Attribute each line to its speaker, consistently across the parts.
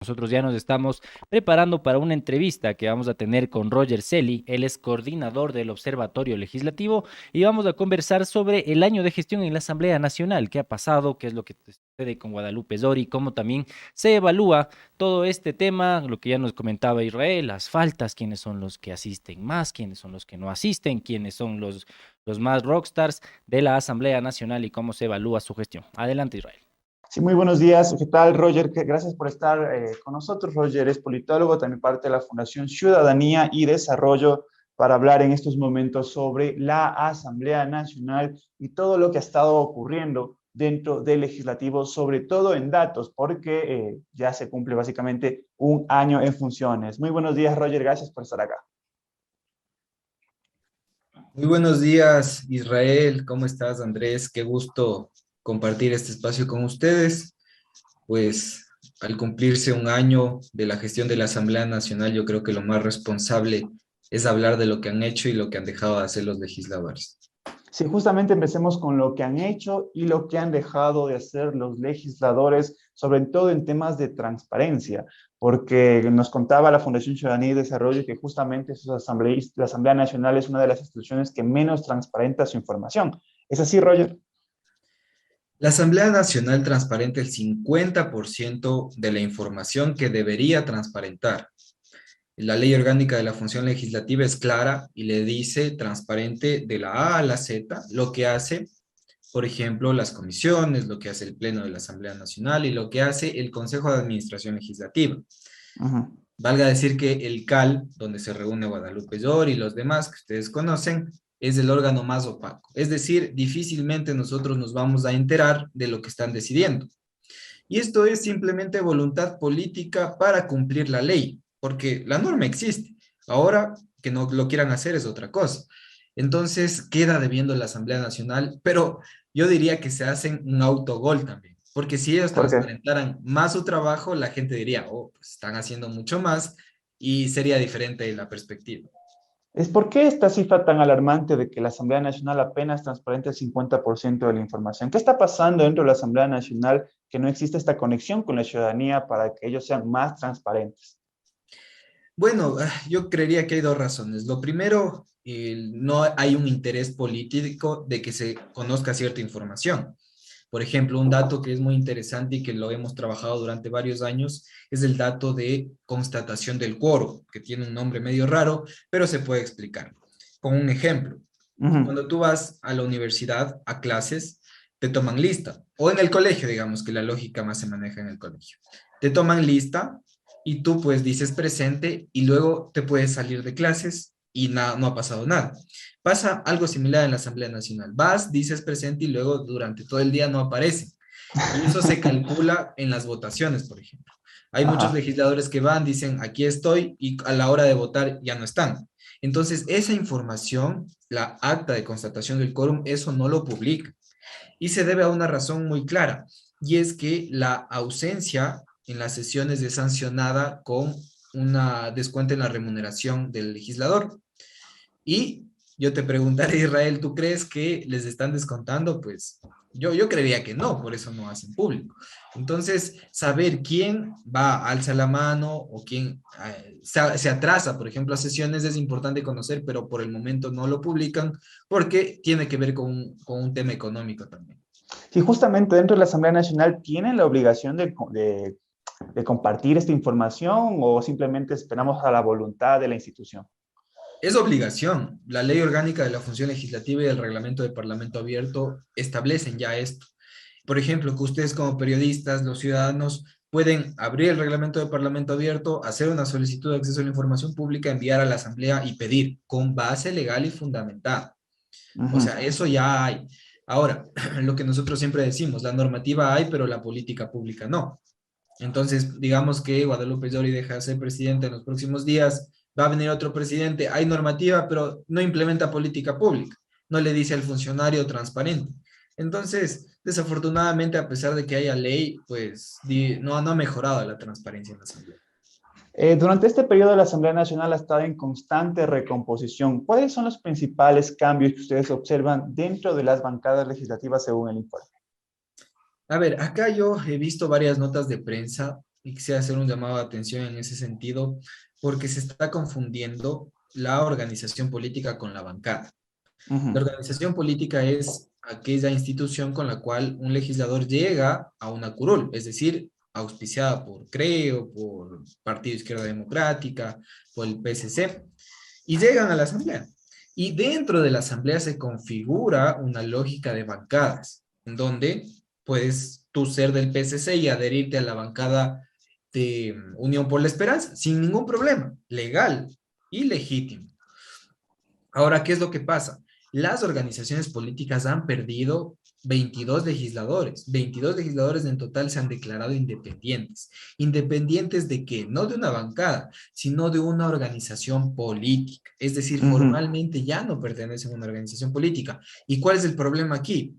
Speaker 1: Nosotros ya nos estamos preparando para una entrevista que vamos a tener con Roger Celi. Él es coordinador del Observatorio Legislativo y vamos a conversar sobre el año de gestión en la Asamblea Nacional, qué ha pasado, qué es lo que sucede con Guadalupe Zori, cómo también se evalúa todo este tema, lo que ya nos comentaba Israel, las faltas, quiénes son los que asisten más, quiénes son los que no asisten, quiénes son los más rockstars de la Asamblea Nacional y cómo se evalúa su gestión. Adelante, Israel.
Speaker 2: Sí, muy buenos días. ¿Qué tal, Roger? Gracias por estar con nosotros. Roger es politólogo, también parte de la Fundación Ciudadanía y Desarrollo para hablar en estos momentos sobre la Asamblea Nacional y todo lo que ha estado ocurriendo dentro del legislativo, sobre todo en datos, porque ya se cumple básicamente un año en funciones. Muy buenos días, Roger. Gracias por estar acá.
Speaker 3: Muy buenos días, Israel. ¿Cómo estás, Andrés? Qué gusto compartir este espacio con ustedes. Pues al cumplirse un año de la gestión de la Asamblea Nacional, yo creo que lo más responsable es hablar de lo que han hecho y lo que han dejado de hacer los legisladores.
Speaker 2: Sí, justamente empecemos con lo que han hecho y lo que han dejado de hacer los legisladores, sobre todo en temas de transparencia, porque nos contaba la Fundación Ciudadanía y Desarrollo que justamente la Asamblea Nacional es una de las instituciones que menos transparenta su información. ¿Es así, Roger?
Speaker 3: La Asamblea Nacional transparenta el 50% de la información que debería transparentar. La ley orgánica de la función legislativa es clara y le dice transparente de la A a la Z lo que hace, por ejemplo, las comisiones, lo que hace el Pleno de la Asamblea Nacional y lo que hace el Consejo de Administración Legislativa.
Speaker 2: Ujú.
Speaker 3: Valga decir que el CAL, donde se reúne Guadalupe Llor y los demás que ustedes conocen, es el órgano más opaco. Es decir, difícilmente nosotros nos vamos a enterar de lo que están decidiendo. Y esto es simplemente voluntad política para cumplir la ley, porque la norma existe. Ahora que no lo quieran hacer es otra cosa. Entonces queda debiendo la Asamblea Nacional, pero yo diría que se hacen un autogol también, porque si ellos
Speaker 2: ¿Por qué?
Speaker 3: transparentaran más su trabajo, la gente diría, oh, pues están haciendo mucho más y sería diferente la perspectiva.
Speaker 2: ¿Por qué esta cifra tan alarmante de que la Asamblea Nacional apenas transparenta el 50% de la información? ¿Qué está pasando dentro de la Asamblea Nacional que no existe esta conexión con la ciudadanía para que ellos sean más transparentes?
Speaker 3: Bueno, yo creería que hay dos razones. Lo primero, no hay un interés político de que se conozca cierta información. Por ejemplo, un dato que es muy interesante y que lo hemos trabajado durante varios años es el dato de constatación del quórum, que tiene un nombre medio raro, pero se puede explicar. Con un ejemplo,
Speaker 2: Ujú.
Speaker 3: cuando tú vas a la universidad a clases, te toman lista, o en el colegio, digamos que la lógica más se maneja en el colegio. Te toman lista y tú pues dices presente y luego te puedes salir de clases y no ha pasado nada. Pasa algo similar en la Asamblea Nacional. Vas, dices presente y luego durante todo el día no aparece. Y eso se calcula en las votaciones, por ejemplo. Hay muchos
Speaker 2: Ajá.
Speaker 3: legisladores que van, dicen, aquí estoy, y a la hora de votar ya no están. Entonces, esa información, la acta de constatación del quórum, eso no lo publica. Y se debe a una razón muy clara, y es que la ausencia en las sesiones es sancionada con una descuento en la remuneración del legislador. Y yo te preguntaré, Israel, ¿tú crees que les están descontando? Pues yo creería que no, por eso no hacen público. Entonces, saber quién va, alza la mano o quién se atrasa, por ejemplo, a sesiones es importante conocer, pero por el momento no lo publican porque tiene que ver con un tema económico también.
Speaker 2: Si justamente dentro de la Asamblea Nacional tienen la obligación de compartir esta información o simplemente esperamos a la voluntad de la institución.
Speaker 3: Es obligación. La ley orgánica de la función legislativa y el reglamento de Parlamento abierto establecen ya esto. Por ejemplo, que ustedes como periodistas, los ciudadanos, pueden abrir el reglamento de Parlamento abierto, hacer una solicitud de acceso a la información pública, enviar a la Asamblea y pedir con base legal y fundamentada. O
Speaker 2: Ujú.
Speaker 3: sea, eso ya hay. Ahora, lo que nosotros siempre decimos, la normativa hay, pero la política pública no. Entonces, digamos que Guadalupe Llori deja de ser presidente en los próximos días, va a venir otro presidente, hay normativa, pero no implementa política pública, no le dice al funcionario transparente. Entonces, desafortunadamente, a pesar de que haya ley, pues no ha mejorado la transparencia en la Asamblea.
Speaker 2: Durante este periodo la Asamblea Nacional ha estado en constante recomposición. ¿Cuáles son los principales cambios que ustedes observan dentro de las bancadas legislativas según el informe?
Speaker 3: A ver, acá yo he visto varias notas de prensa y quisiera hacer un llamado de atención en ese sentido, porque se está confundiendo la organización política con la bancada. La
Speaker 2: Ujú,
Speaker 3: organización política es aquella institución con la cual un legislador llega a una curul, es decir, auspiciada por CREO, por Partido Izquierda Democrática, por el PSC, y llegan a la asamblea. Y dentro de la asamblea se configura una lógica de bancadas, en donde puedes tú ser del PSC y adherirte a la bancada de Unión por la Esperanza, sin ningún problema, legal y legítimo. Ahora, ¿qué es lo que pasa? Las organizaciones políticas han perdido 22 legisladores. 22 legisladores en total se han declarado independientes. ¿Independientes de qué? No de una bancada, sino de una organización política. Es decir,
Speaker 2: ujú.
Speaker 3: formalmente ya no pertenecen a una organización política. ¿Y cuál es el problema aquí?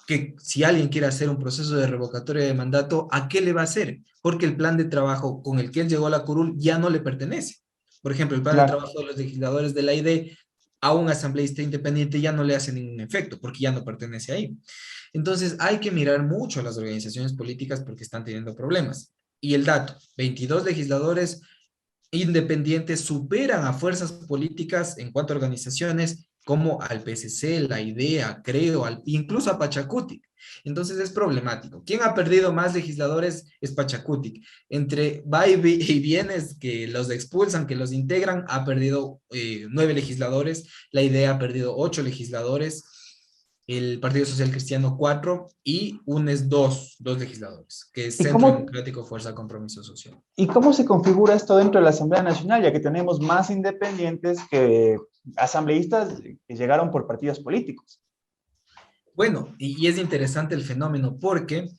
Speaker 3: Que si alguien quiere hacer un proceso de revocatoria de mandato, ¿a qué le va a hacer? Porque el plan de trabajo con el que él llegó a la curul ya no le pertenece. Por ejemplo, el plan de
Speaker 2: Claro.
Speaker 3: trabajo de los legisladores de la ID a un asambleísta independiente ya no le hace ningún efecto porque ya no pertenece ahí. Entonces hay que mirar mucho a las organizaciones políticas porque están teniendo problemas. Y el dato, 22 legisladores independientes superan a fuerzas políticas en cuanto a organizaciones como al PSC, la IDEA, creo, incluso a Pachacutic. Entonces es problemático. ¿Quién ha perdido más legisladores? Es Pachacutic. Entre va y vienes que los expulsan, que los integran, ha perdido 9 legisladores, la IDEA ha perdido 8 legisladores, el Partido Social Cristiano 4 y UNES dos legisladores, que es
Speaker 2: ¿Y
Speaker 3: Centro
Speaker 2: cómo,
Speaker 3: Democrático Fuerza Compromiso Social.
Speaker 2: ¿Y cómo se configura esto dentro de la Asamblea Nacional, ya que tenemos más independientes que asambleístas que llegaron por partidos políticos?
Speaker 3: Bueno, y es interesante el fenómeno porque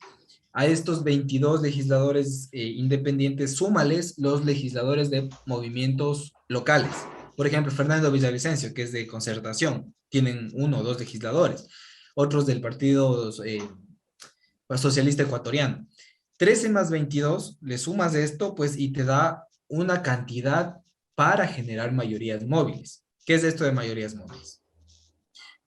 Speaker 3: a estos 22 legisladores independientes, súmales los legisladores de movimientos locales. Por ejemplo, Fernando Villavicencio, que es de Concertación, tienen 1 o 2 legisladores. Otros del Partido Socialista Ecuatoriano. 13 más 22, le sumas esto, pues, y te da una cantidad para generar mayorías móviles. ¿Qué es esto de mayorías móviles?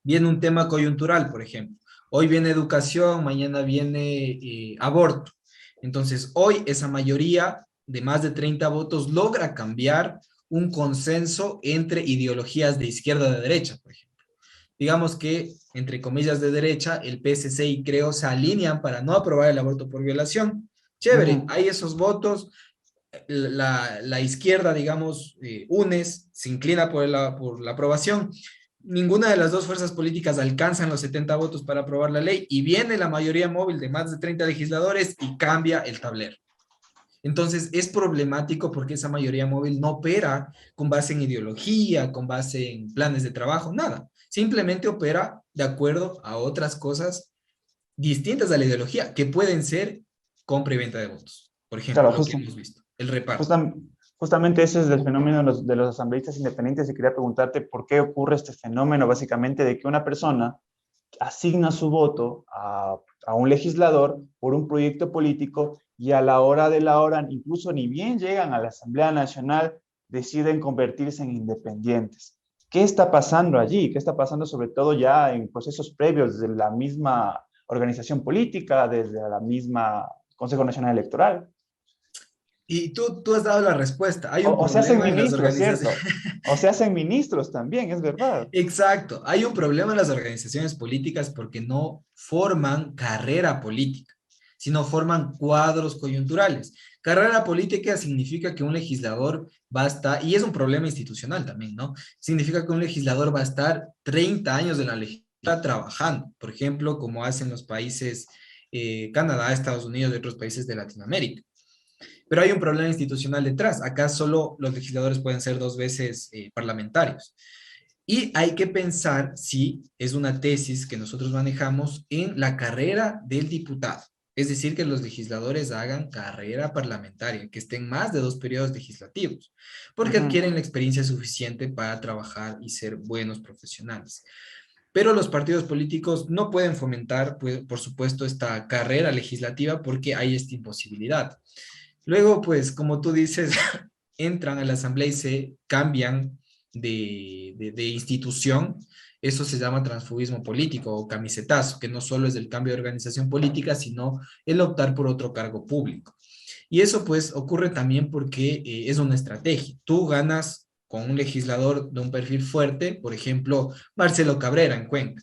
Speaker 3: Viene un tema coyuntural, por ejemplo. Hoy viene educación, mañana viene aborto. Entonces, hoy esa mayoría de más de 30 votos logra cambiar un consenso entre ideologías de izquierda y de derecha, por ejemplo. Digamos que, entre comillas, de derecha, el PSC y Creo se alinean para no aprobar el aborto por violación. Chévere,
Speaker 2: Ujú.
Speaker 3: hay esos votos, la izquierda, digamos, UNES, se inclina por la aprobación. Ninguna de las dos fuerzas políticas alcanzan los 70 votos para aprobar la ley y viene la mayoría móvil de más de 30 legisladores y cambia el tablero. Entonces es problemático porque esa mayoría móvil no opera con base en ideología, con base en planes de trabajo, nada. Simplemente opera de acuerdo a otras cosas distintas a la ideología, que pueden ser compra y venta de votos. Por ejemplo,
Speaker 2: Claro,
Speaker 3: lo que hemos visto, el reparto.
Speaker 2: justamente ese es el fenómeno de los asambleístas independientes y quería preguntarte por qué ocurre este fenómeno, básicamente, de que una persona asigna su voto a un legislador por un proyecto político y a la hora de la hora, incluso ni bien llegan a la Asamblea Nacional, deciden convertirse en independientes. ¿Qué está pasando allí? ¿Qué está pasando sobre todo ya en procesos previos de la misma organización política, desde la misma Consejo Nacional Electoral?
Speaker 3: Y tú has dado la respuesta. Hay un
Speaker 2: O se hacen
Speaker 3: problema en las
Speaker 2: ministros,
Speaker 3: organizaciones.
Speaker 2: ¿cierto? O se hacen ministros también, es verdad.
Speaker 3: Exacto. Hay un problema en las organizaciones políticas porque no forman carrera política, sino forman cuadros coyunturales. Carrera política significa que un legislador va a estar, y es un problema institucional también, ¿no? Significa que un legislador va a estar 30 años en la legislatura trabajando, por ejemplo, como hacen los países Canadá, Estados Unidos y otros países de Latinoamérica. Pero hay un problema institucional detrás. Acá solo los legisladores pueden ser 2 veces parlamentarios. Y hay que pensar si es una tesis que nosotros manejamos en la carrera del diputado. Es decir, que los legisladores hagan carrera parlamentaria, que estén más de 2 periodos legislativos, porque
Speaker 2: Ujú.
Speaker 3: adquieren la experiencia suficiente para trabajar y ser buenos profesionales. Pero los partidos políticos no pueden fomentar, pues, por supuesto, esta carrera legislativa porque hay esta imposibilidad. Luego, pues, como tú dices, entran a la asamblea y se cambian de institución. Eso se llama transfugismo político o camisetazo, que no solo es el cambio de organización política, sino el optar por otro cargo público. Y eso pues ocurre también porque es una estrategia. Tú ganas con un legislador de un perfil fuerte, por ejemplo, Marcelo Cabrera en Cuenca.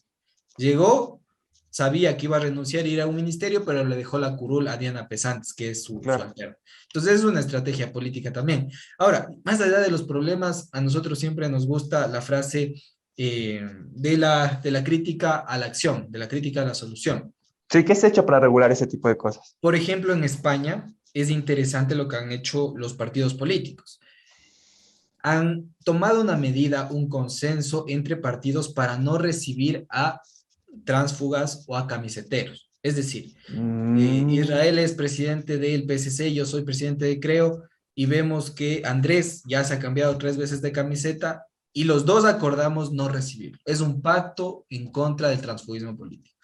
Speaker 3: Llegó, sabía que iba a renunciar y ir a un ministerio, pero le dejó la curul a Diana Pesantes, que es su
Speaker 2: Claro.
Speaker 3: alterna. Entonces es una estrategia política también. Ahora, más allá de los problemas, a nosotros siempre nos gusta la frase de la crítica a la acción, de la crítica a la solución.
Speaker 2: Sí, ¿qué se ha hecho para regular ese tipo de cosas?
Speaker 3: Por ejemplo, en España es interesante lo que han hecho los partidos políticos. Han tomado una medida, un consenso entre partidos para no recibir a tránsfugas o a camiseteros. Es decir,
Speaker 2: Mm,
Speaker 3: Israel es presidente del PSC, yo soy presidente de Creo, y vemos que Andrés ya se ha cambiado 3 veces de camiseta y los dos acordamos no recibirlo. Es un pacto en contra del transfugismo político.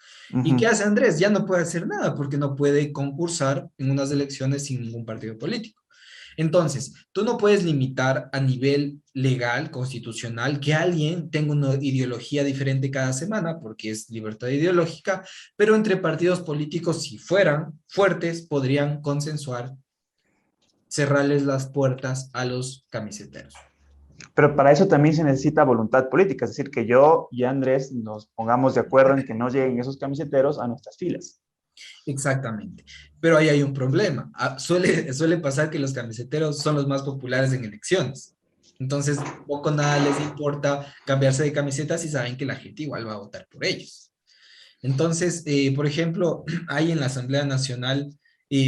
Speaker 3: ¿Y qué
Speaker 2: ujú.
Speaker 3: hace Andrés? Ya no puede hacer nada porque no puede concursar en unas elecciones sin ningún partido político. Entonces, tú no puedes limitar a nivel legal, constitucional, que alguien tenga una ideología diferente cada semana, porque es libertad ideológica, pero entre partidos políticos, si fueran fuertes, podrían consensuar, cerrarles las puertas a los camiseteros.
Speaker 2: Pero para eso también se necesita voluntad política, es decir, que yo y Andrés nos pongamos de acuerdo en que no lleguen esos camiseteros a nuestras filas.
Speaker 3: Exactamente. Pero ahí hay un problema. Suele pasar que los camiseteros son los más populares en elecciones. Entonces, poco nada les importa cambiarse de camiseta si saben que la gente igual va a votar por ellos. Entonces, por ejemplo, hay en la Asamblea Nacional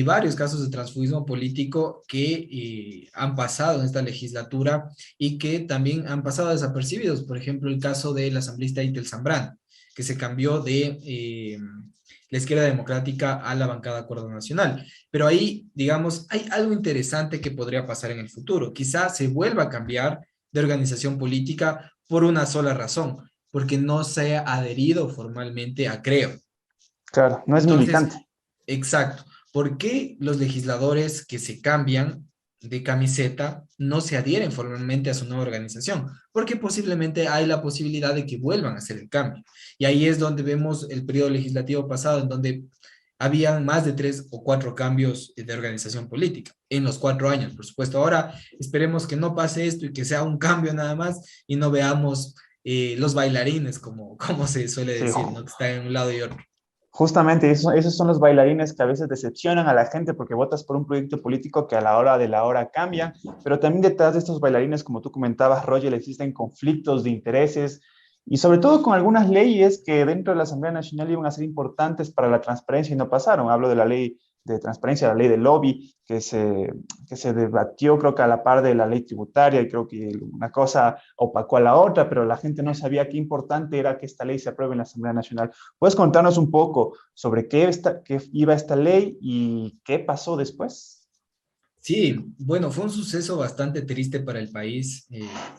Speaker 3: varios casos de transfugismo político que han pasado en esta legislatura y que también han pasado desapercibidos. Por ejemplo, el caso del asambleísta Itel Zambrano, que se cambió de la izquierda democrática a la bancada Acuerdo Nacional. Pero ahí, digamos, hay algo interesante que podría pasar en el futuro. Quizá se vuelva a cambiar de organización política por una sola razón, porque no se ha adherido formalmente a Creo.
Speaker 2: Claro, no es
Speaker 3: Entonces,
Speaker 2: militante.
Speaker 3: exacto, ¿por qué los legisladores que se cambian de camiseta no se adhieren formalmente a su nueva organización? Porque posiblemente hay la posibilidad de que vuelvan a hacer el cambio. Y ahí es donde vemos el periodo legislativo pasado, en donde habían más de 3 o 4 cambios de organización política en los 4 años, por supuesto. Ahora esperemos que no pase esto y que sea un cambio nada más y no veamos los bailarines, como se suele
Speaker 2: Sí,
Speaker 3: decir, ¿no? Que están en un lado y otro.
Speaker 2: justamente esos son los bailarines que a veces decepcionan a la gente porque votas por un proyecto político que a la hora de la hora cambia, pero también detrás de estos bailarines, como tú comentabas, Roger, existen conflictos de intereses y sobre todo con algunas leyes que dentro de la Asamblea Nacional iban a ser importantes para la transparencia y no pasaron. Hablo de la ley de transparencia, la ley del lobby, que se debatió creo que a la par de la ley tributaria y creo que una cosa opacó a la otra, pero la gente no sabía qué importante era que esta ley se apruebe en la Asamblea Nacional. ¿Puedes contarnos un poco sobre qué iba esta ley y qué pasó después?
Speaker 3: Sí, bueno, fue un suceso bastante triste para el país.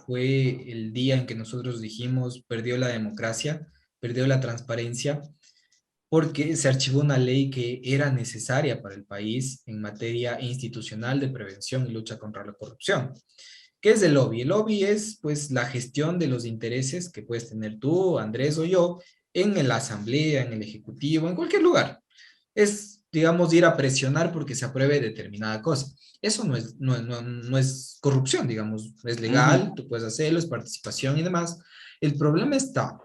Speaker 3: Fue el día en que nosotros dijimos, perdió la democracia, perdió la transparencia, porque se archivó una ley que era necesaria para el país en materia institucional de prevención y lucha contra la corrupción. ¿Qué es el lobby? El lobby es, pues, la gestión de los intereses que puedes tener tú, Andrés o yo, en la asamblea, en el ejecutivo, en cualquier lugar. Es, digamos, ir a presionar porque se apruebe determinada cosa. Eso no es corrupción, digamos, es legal,
Speaker 2: Ujú.
Speaker 3: tú puedes hacerlo, es participación y demás. El problema está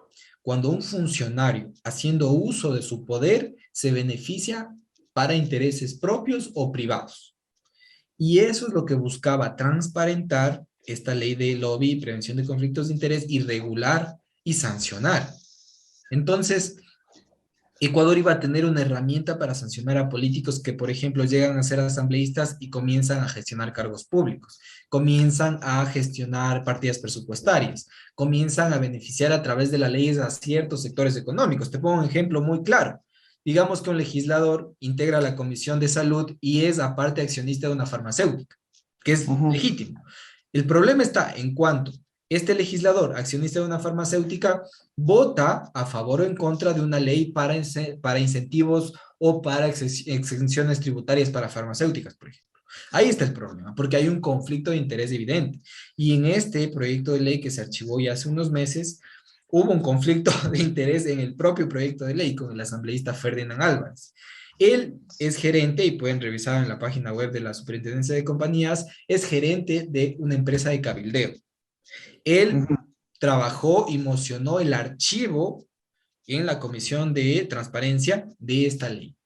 Speaker 3: cuando un funcionario, haciendo uso de su poder, se beneficia para intereses propios o privados. Y eso es lo que buscaba transparentar esta ley de lobby y prevención de conflictos de interés y regular y sancionar. Entonces, Ecuador iba a tener una herramienta para sancionar a políticos que, por ejemplo, llegan a ser asambleístas y comienzan a gestionar cargos públicos, comienzan a gestionar partidas presupuestarias, comienzan a beneficiar a través de las leyes a ciertos sectores económicos. Te pongo un ejemplo muy claro. Digamos que un legislador integra la Comisión de Salud y es aparte accionista de una farmacéutica, que es
Speaker 2: Ujú.
Speaker 3: legítimo. El problema está en cuanto este legislador, accionista de una farmacéutica, vota a favor o en contra de una ley para incentivos o para exenciones tributarias para farmacéuticas, por ejemplo. Ahí está el problema, porque hay un conflicto de interés evidente. Y en este proyecto de ley que se archivó ya hace unos meses, hubo un conflicto de interés en el propio proyecto de ley con el asambleísta Ferdinand Álvarez. Él es gerente, y pueden revisar en la página web de la Superintendencia de Compañías, es gerente de una empresa de cabildeo. Él
Speaker 2: Ujú.
Speaker 3: trabajó y mocionó el archivo en la Comisión de Transparencia de esta ley.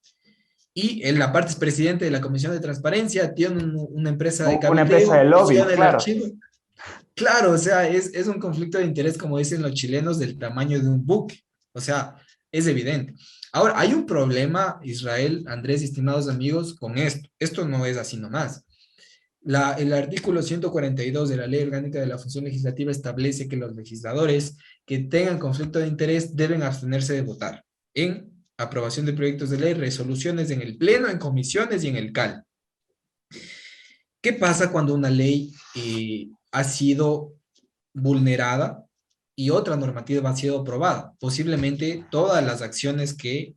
Speaker 3: Y en la parte es presidente de la Comisión de Transparencia, tiene una empresa de
Speaker 2: Una empresa
Speaker 3: cabildeo,
Speaker 2: de lobby,
Speaker 3: mociona el
Speaker 2: claro.
Speaker 3: archivo. Claro, o sea, es un conflicto de interés, como dicen los chilenos, del tamaño de un buque. O sea, es evidente. Ahora, hay un problema, Israel, Andrés, estimados amigos, con esto. Esto no es así nomás. El artículo 142 de la Ley Orgánica de la Función Legislativa establece que los legisladores que tengan conflicto de interés deben abstenerse de votar en aprobación de proyectos de ley, resoluciones en el Pleno, en comisiones y en el CAL. ¿Qué pasa cuando una ley ha sido vulnerada y otra normativa ha sido aprobada? Posiblemente todas las acciones que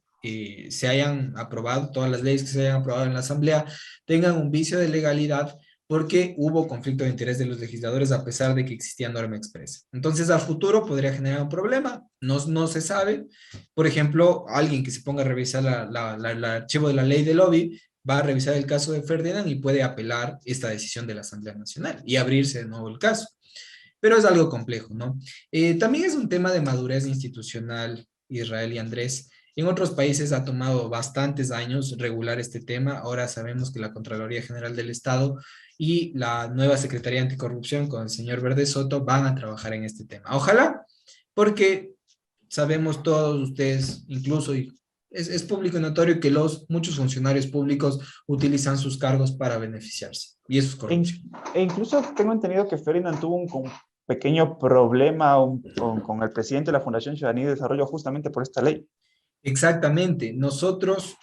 Speaker 3: se hayan aprobado, todas las leyes que se hayan aprobado en la Asamblea, tengan un vicio de legalidad porque hubo conflicto de interés de los legisladores a pesar de que existía norma expresa. Entonces, a futuro podría generar un problema, no se sabe. Por ejemplo, alguien que se ponga a revisar el archivo de la ley de lobby va a revisar el caso de Ferdinand y puede apelar esta decisión de la Asamblea Nacional y abrirse de nuevo el caso. Pero es algo complejo, ¿no? También es un tema de madurez institucional, Israel y Andrés. En otros países ha tomado bastantes años regular este tema. Ahora sabemos que la Contraloría General del Estado y la nueva Secretaría Anticorrupción con el señor Verde Soto van a trabajar en este tema. Ojalá, porque sabemos todos ustedes, incluso, y es público y notorio que muchos funcionarios públicos utilizan sus cargos para beneficiarse. Y eso es
Speaker 2: E,
Speaker 3: corrupción.
Speaker 2: e incluso tengo entendido que Ferdinand tuvo un pequeño problema con el presidente de la Fundación Ciudadanía y Desarrollo justamente por esta ley.
Speaker 3: Exactamente. Nosotros,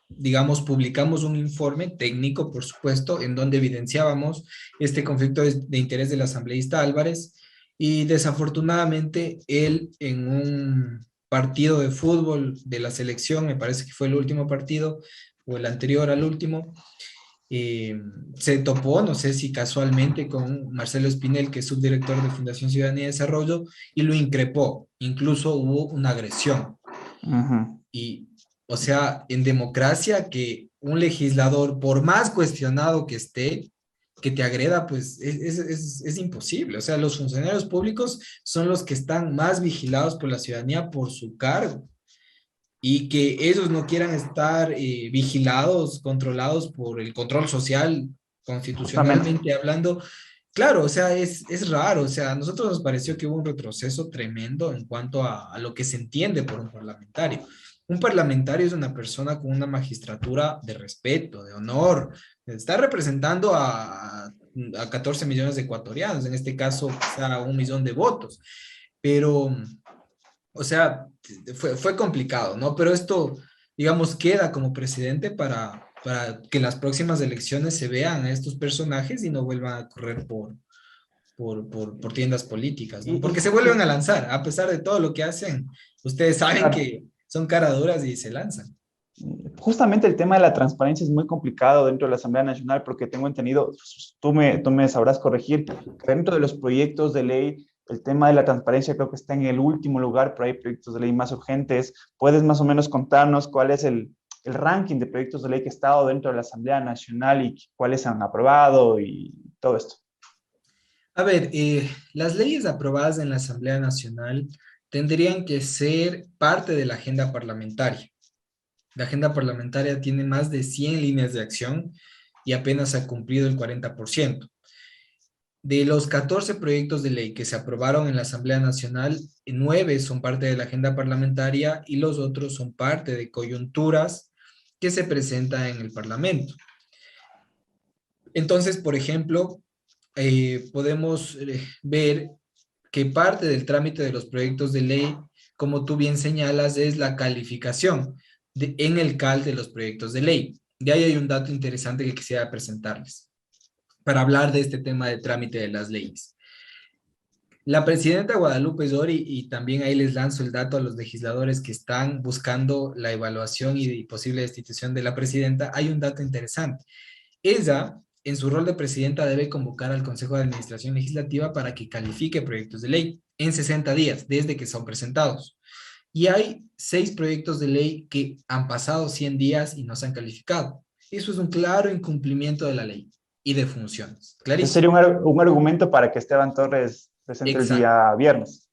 Speaker 3: digamos, publicamos un informe técnico, por supuesto, en donde evidenciábamos este conflicto de interés del asambleísta Álvarez y desafortunadamente él en un partido de fútbol de la selección, me parece que fue el último partido o el anterior al último, eh, se topó, no sé si casualmente, con Marcelo Espinel, que es subdirector de Fundación Ciudadanía y Desarrollo, y lo increpó. Incluso hubo una agresión.
Speaker 2: Ujú.
Speaker 3: Y, o sea, en democracia que un legislador, por más cuestionado que esté, que te agreda, pues es imposible. O sea, los funcionarios públicos son los que están más vigilados por la ciudadanía por su cargo. Y que ellos no quieran estar vigilados, controlados por el control social,
Speaker 2: Justamente.
Speaker 3: constitucionalmente hablando. Claro, o sea, es raro, o sea, a nosotros nos pareció que hubo un retroceso tremendo en cuanto a lo que se entiende por un parlamentario. Un parlamentario es una persona con una magistratura de respeto, de honor, está representando a 14 millones de ecuatorianos, en este caso quizá 1 millón de votos, pero, o sea, fue complicado, ¿no? Pero esto, digamos, queda como precedente para que en las próximas elecciones se vean a estos personajes y no vuelvan a correr por tiendas políticas,
Speaker 2: Y,
Speaker 3: ¿no?
Speaker 2: y-
Speaker 3: Porque se vuelven a lanzar, a pesar de todo lo que hacen, ustedes saben
Speaker 2: claro,
Speaker 3: que son cara duras y se lanzan.
Speaker 2: justamente el tema de la transparencia es muy complicado dentro de la Asamblea Nacional porque tengo entendido, tú me sabrás corregir, que dentro de los proyectos de ley, el tema de la transparencia creo que está en el último lugar, pero hay proyectos de ley más urgentes. ¿Puedes más o menos contarnos cuál es el ranking de proyectos de ley que ha estado dentro de la Asamblea Nacional y cuáles han aprobado y todo esto?
Speaker 3: A ver, las leyes aprobadas en la Asamblea Nacional tendrían que ser parte de la agenda parlamentaria. La agenda parlamentaria tiene más de 100 líneas de acción y apenas ha cumplido el 40%. De los 14 proyectos de ley que se aprobaron en la Asamblea Nacional, 9 son parte de la agenda parlamentaria y los otros son parte de coyunturas que se presentan en el Parlamento. Entonces, por ejemplo, podemos ver que parte del trámite de los proyectos de ley, como tú bien señalas, es la calificación en el CAL de los proyectos de ley. De ahí hay un dato interesante que quisiera presentarles para hablar de este tema de trámite de las leyes. La presidenta Guadalupe Dori, y también ahí les lanzo el dato a los legisladores que están buscando la evaluación y posible destitución de la presidenta, hay un dato interesante. Ella, en su rol de presidenta, debe convocar al Consejo de Administración Legislativa para que califique proyectos de ley en 60 días desde que son presentados. y hay 6 proyectos de ley que han pasado 100 días y no se han calificado. Eso es un claro incumplimiento de la ley y de funciones.
Speaker 2: Ese
Speaker 3: Clarísimo.
Speaker 2: sería un argumento para que Esteban Torres presente el
Speaker 3: Exacto.
Speaker 2: día viernes.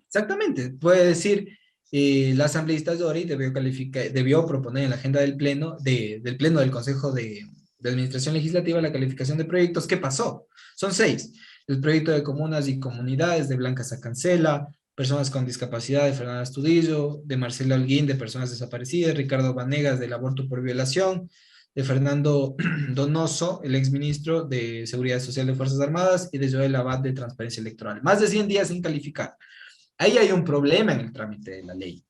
Speaker 3: Exactamente. Puede decir, la asambleísta Dori debió proponer en la agenda del Pleno, del Pleno del Consejo de Administración Legislativa la calificación de proyectos. ¿Qué pasó? Son 6. El proyecto de comunas y comunidades de Blanca Sacancela, personas con discapacidad de Fernanda Astudillo, de Marcela Holguín de personas desaparecidas, Ricardo Vanegas del aborto por violación, de Fernando Donoso, el exministro de Seguridad Social de Fuerzas Armadas, y de Joel Abad de Transparencia Electoral. Más de 100 días sin calificar. Ahí hay un problema en el trámite de la ley.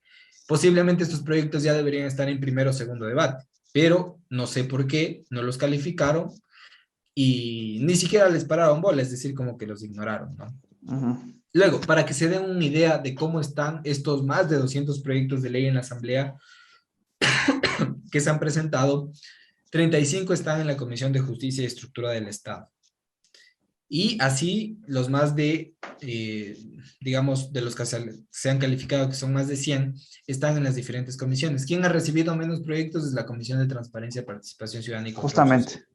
Speaker 3: Posiblemente estos proyectos ya deberían estar en primero o segundo debate, pero no sé por qué no los calificaron y ni siquiera les pararon bola, es decir, como que los ignoraron, ¿no? Luego, para que se den una idea de cómo están estos más de 200 proyectos de ley en la Asamblea que se han presentado, 35 están en la Comisión de Justicia y Estructura del Estado. Y así los más de, digamos, de los que se han calificado, que son más de 100, están en las diferentes comisiones. ¿Quién ha recibido menos proyectos? Es la Comisión de Transparencia, Participación Ciudadana y Control
Speaker 2: Justamente.
Speaker 3: Social.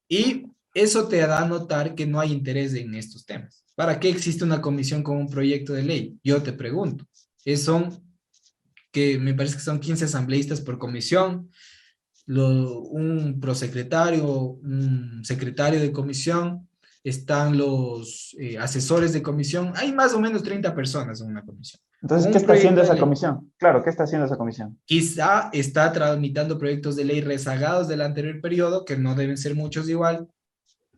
Speaker 3: Y eso te da a notar que no hay interés en estos temas. ¿Para qué existe una comisión con un proyecto de ley? Yo te pregunto. Que me parece que son 15 asambleístas por comisión, un prosecretario, un secretario de comisión, están los asesores de comisión, hay más o menos 30 personas en una comisión.
Speaker 2: Entonces, ¿qué está haciendo esa comisión? Claro, ¿qué está haciendo esa comisión?
Speaker 3: Quizá está tramitando proyectos de ley rezagados del anterior periodo, que no deben ser muchos igual,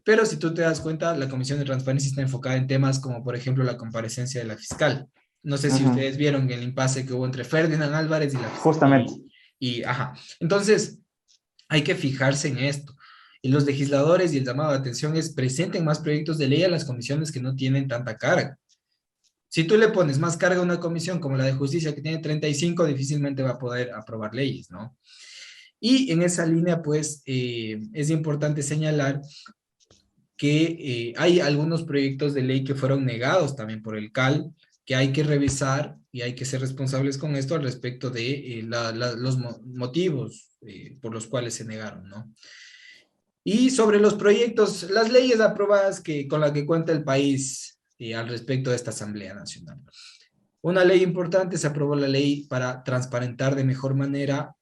Speaker 3: pero si tú te das cuenta, la Comisión de Transparencia está enfocada en temas como, por ejemplo, la comparecencia de la fiscal. No sé si ustedes vieron el impasse que hubo entre Ferdinand Álvarez y la fiscal.
Speaker 2: Justamente.
Speaker 3: Ajá. Entonces, hay que fijarse en esto. Y los legisladores y el llamado de atención es presenten más proyectos de ley a las comisiones que no tienen tanta carga. Si tú le pones más carga a una comisión como la de justicia que tiene 35, difícilmente va a poder aprobar leyes, ¿no? Y en esa línea, pues, es importante señalar que hay algunos proyectos de ley que fueron negados también por el CAL, que hay que revisar y hay que ser responsables con esto al respecto de los motivos por los cuales se negaron, ¿no? Y sobre los proyectos, las leyes aprobadas con la que cuenta el país al respecto de esta Asamblea Nacional. Una ley importante, se aprobó la ley para transparentar de mejor manera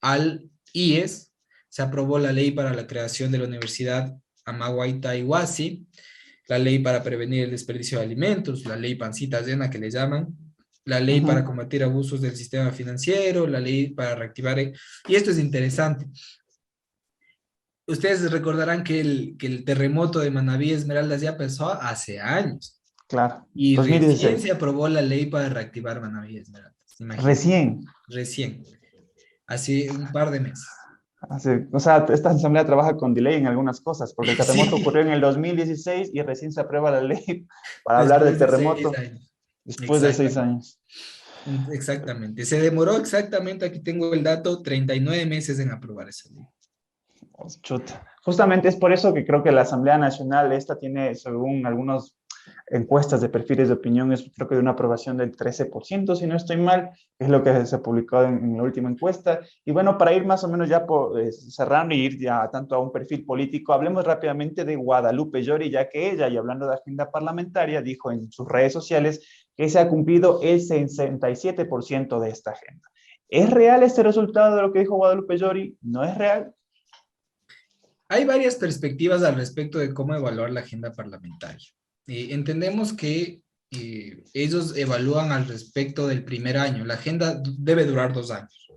Speaker 3: al IES, se aprobó la ley para la creación de la Universidad Amaguaita Iguasi, la ley para prevenir el desperdicio de alimentos, la ley pancita llena que le llaman, la ley para combatir abusos del sistema financiero, la ley para reactivar, y esto es interesante. Ustedes recordarán que el terremoto de Manabí Esmeraldas ya pasó hace años.
Speaker 2: Claro.
Speaker 3: Y
Speaker 2: 2016.
Speaker 3: recién se aprobó la ley para reactivar Manabí Esmeraldas.
Speaker 2: Recién.
Speaker 3: Recién. Hace un par de meses.
Speaker 2: O sea, esta asamblea trabaja con delay en algunas cosas, porque el terremoto ocurrió en el 2016 y recién se aprueba la ley para hablar del terremoto después de 6 años.
Speaker 3: Exactamente. Se demoró exactamente, aquí tengo el dato, 39 meses en aprobar esa ley.
Speaker 2: Chuta. Justamente es por eso que creo que la Asamblea Nacional, esta tiene, según algunas encuestas de perfiles de opinión, es creo que de una aprobación del 13%, si no estoy mal, que es lo que se publicó en la última encuesta. Y bueno, para ir más o menos ya cerrando y ir ya tanto a un perfil político, hablemos rápidamente de Guadalupe Llori, ya que ella, y hablando de agenda parlamentaria, dijo en sus redes sociales que se ha cumplido el 67% de esta agenda. ¿Es real este resultado de lo que dijo Guadalupe Llori? ¿No es real?
Speaker 3: Hay varias perspectivas al respecto de cómo evaluar la agenda parlamentaria. Entendemos que ellos evalúan al respecto del primer año. La agenda debe durar 2 años.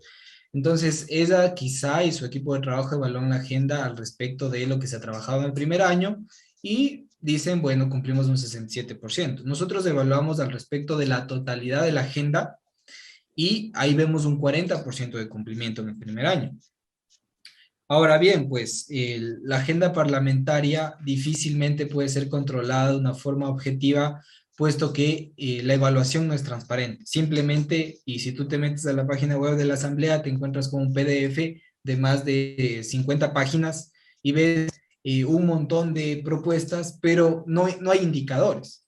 Speaker 3: Entonces, ella quizá y su equipo de trabajo evalúan la agenda al respecto de lo que se ha trabajado en el primer año y dicen, bueno, cumplimos un 67%. Nosotros evaluamos al respecto de la totalidad de la agenda y ahí vemos un 40% de cumplimiento en el primer año. Ahora bien, pues la agenda parlamentaria difícilmente puede ser controlada de una forma objetiva, puesto que la evaluación no es transparente. Simplemente, y si tú te metes a la página web de la Asamblea, te encuentras con un PDF de más de 50 páginas y ves un montón de propuestas, pero no hay indicadores.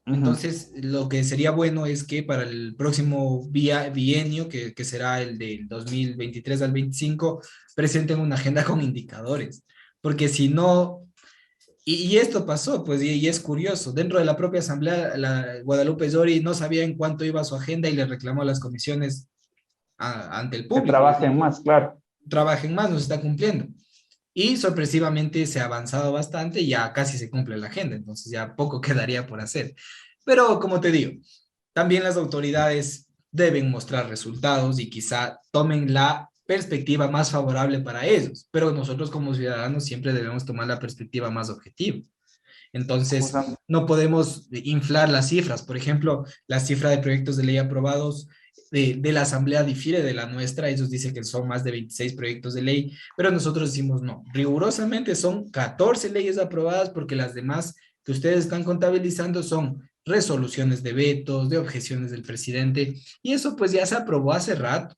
Speaker 2: Ujú.
Speaker 3: Entonces, lo que sería bueno es que para el próximo bienio, que será el del 2023 al 25, presenten una agenda con indicadores, porque si no, y esto pasó, pues, y es curioso, dentro de la propia asamblea, la Guadalupe Llori no sabía en cuánto iba su agenda y le reclamó a las comisiones ante el
Speaker 2: Que
Speaker 3: público,
Speaker 2: trabajen
Speaker 3: diciendo,
Speaker 2: más, claro.
Speaker 3: trabajen más, nos está cumpliendo. Y sorpresivamente se ha avanzado bastante y ya casi se cumple la agenda, entonces ya poco quedaría por hacer. Pero como te digo, también las autoridades deben mostrar resultados y quizá tomen la perspectiva más favorable para ellos, pero nosotros como ciudadanos siempre debemos tomar la perspectiva más objetiva. Entonces,
Speaker 2: Justamente.
Speaker 3: no podemos inflar las cifras. Por ejemplo, la cifra de proyectos de ley aprobados de la Asamblea difiere de la nuestra. Ellos dicen que son más de 26 proyectos de ley, pero nosotros decimos no. Rigurosamente son 14 leyes aprobadas porque las demás que ustedes están contabilizando son resoluciones de vetos, de objeciones del presidente, y eso pues ya se aprobó hace rato.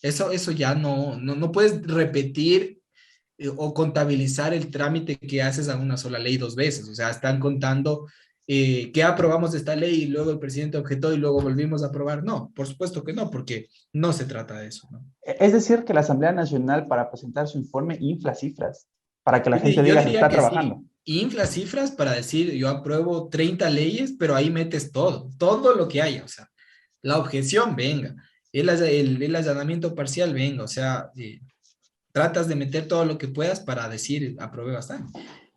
Speaker 3: Eso ya no puedes repetir o contabilizar el trámite que haces a una sola ley dos veces. O sea, están contando que aprobamos esta ley y luego el presidente objetó y luego volvimos a aprobar. No, por supuesto que no, porque no se trata de eso, ¿no?
Speaker 2: Es decir, que la Asamblea Nacional para presentar su informe infla cifras, para que la gente
Speaker 3: Yo
Speaker 2: diga se
Speaker 3: diría
Speaker 2: está
Speaker 3: que sí.
Speaker 2: trabajando.
Speaker 3: Infla cifras para decir yo apruebo 30 leyes, pero ahí metes todo lo que haya. O sea, la objeción, venga. El allanamiento parcial, venga. O sea, tratas de meter todo lo que puedas para decir aprobé bastante.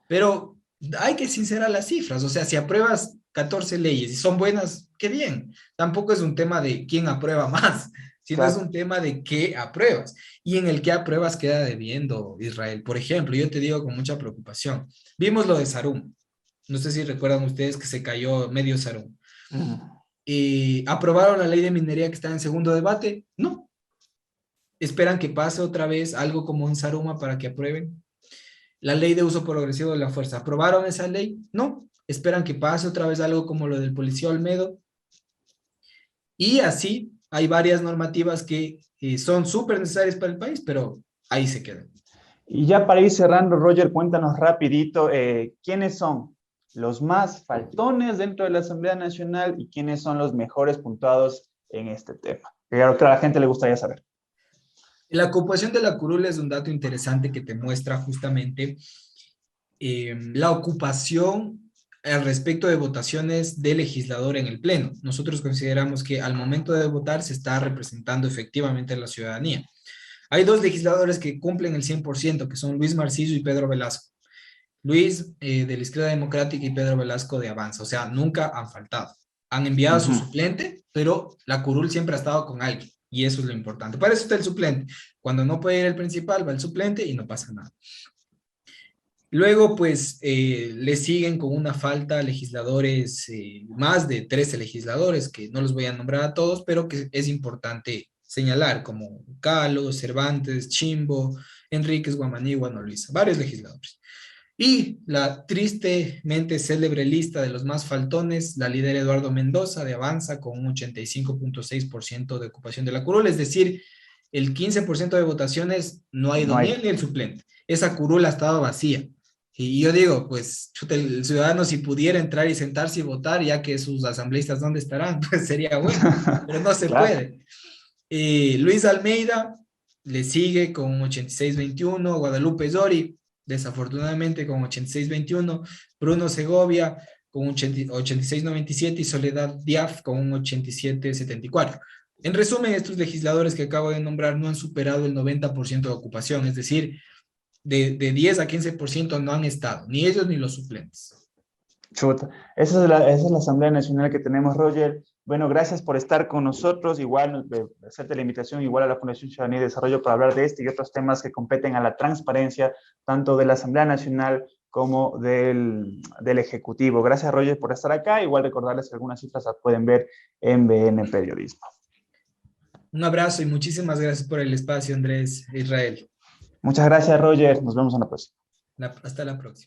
Speaker 3: Pero hay que sincerar las cifras, o sea, si apruebas 14 leyes y son buenas, qué bien. Tampoco es un tema de quién aprueba más, sino es
Speaker 2: Claro.
Speaker 3: un tema de qué apruebas. Y en el que apruebas queda debiendo Israel. Por ejemplo, yo te digo con mucha preocupación, vimos lo de Sarum. No sé si recuerdan ustedes que se cayó medio Sarum.
Speaker 2: Mm.
Speaker 3: ¿Aprobaron la ley de minería que está en segundo debate? No. ¿Esperan que pase otra vez algo como en Saruma para que aprueben? La ley de uso progresivo de la fuerza. ¿Aprobaron esa ley? No. Esperan que pase otra vez algo como lo del policía Olmedo. Y así hay varias normativas que son súper necesarias para el país, pero ahí se quedan.
Speaker 2: Y ya para ir cerrando, Roger, cuéntanos rapidito, ¿quiénes son los más faltones dentro de la Asamblea Nacional y quiénes son los mejores puntuados en este tema? Claro que a la gente le gustaría saber.
Speaker 3: La ocupación de la curul es un dato interesante que te muestra justamente la ocupación al respecto de votaciones de legislador en el Pleno. Nosotros consideramos que al momento de votar se está representando efectivamente a la ciudadanía. Hay dos legisladores que cumplen el 100%, que son Luis Marcillo y Pedro Velasco. Luis de la Izquierda Democrática y Pedro Velasco de Avanza, o sea, nunca han faltado. Han enviado a su
Speaker 2: Ujú.
Speaker 3: suplente, pero la curul siempre ha estado con alguien, y eso es lo importante. Para eso está el suplente. Cuando no puede ir el principal, va el suplente y no pasa nada. Luego, pues, le siguen con una falta legisladores, más de 13 legisladores, que no los voy a nombrar a todos, pero que es importante señalar, como Calo, Cervantes, Chimbo, Enríquez, Guamaní, Guano Luisa, varios legisladores. Y la tristemente célebre lista de los más faltones, la lidera Eduardo Mendoza de Avanza con un 85.6% de ocupación de la curul, es decir, el 15% de votaciones no ha
Speaker 2: No
Speaker 3: ido ni
Speaker 2: hay.
Speaker 3: él ni el suplente. Esa curul ha estado vacía. Y yo digo, pues, chuta, el ciudadano si pudiera entrar y sentarse y votar, ya que sus asambleístas dónde estarán, pues sería bueno, pero no se
Speaker 2: Claro.
Speaker 3: puede. Luis Almeida le sigue con 86.21, Guadalupe Zori, desafortunadamente con 86.21, Bruno Segovia con un 86.97 y Soledad Diaf con un 87.74. En resumen, estos legisladores que acabo de nombrar no han superado el 90% de ocupación, es decir, de 10 a 15% no han estado, ni ellos ni los suplentes.
Speaker 2: Chuta. Esa es la Asamblea Nacional que tenemos, Roger. Bueno, gracias por estar con nosotros. Igual, hacerte la invitación igual a la Fundación Ciudadanía y Desarrollo para hablar de este y otros temas que competen a la transparencia, tanto de la Asamblea Nacional como del Ejecutivo. Gracias, Roger, por estar acá. Igual recordarles que algunas cifras las pueden ver en BN Periodismo.
Speaker 3: Un abrazo y muchísimas gracias por el espacio, Andrés Israel.
Speaker 2: Muchas gracias, Roger. Nos vemos en la próxima.
Speaker 3: Hasta la próxima.